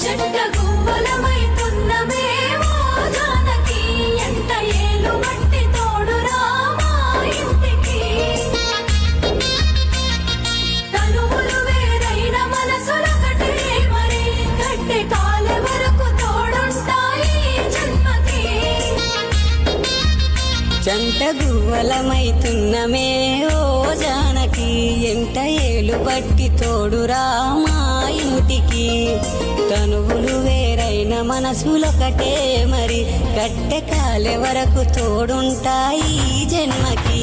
జంట గువ్వలమైతున్నమే ఓ జానకి ఎంట ఏలు బట్టి తోడురా మా ఇంటికి తనువులు వేరైన మనసులొకటే మరి గట్టె కాలె వరకు తోడుంటాయి జన్మకి జంట గువ్వలమైతున్నమే ఓ జానకి ఎంట ఏలు బట్టి తోడురా మా ఇంటికి తనువులు వేరైన మనసులొకటే మరి కట్టె కాలె వరకు తోడుంటాయి జన్మకి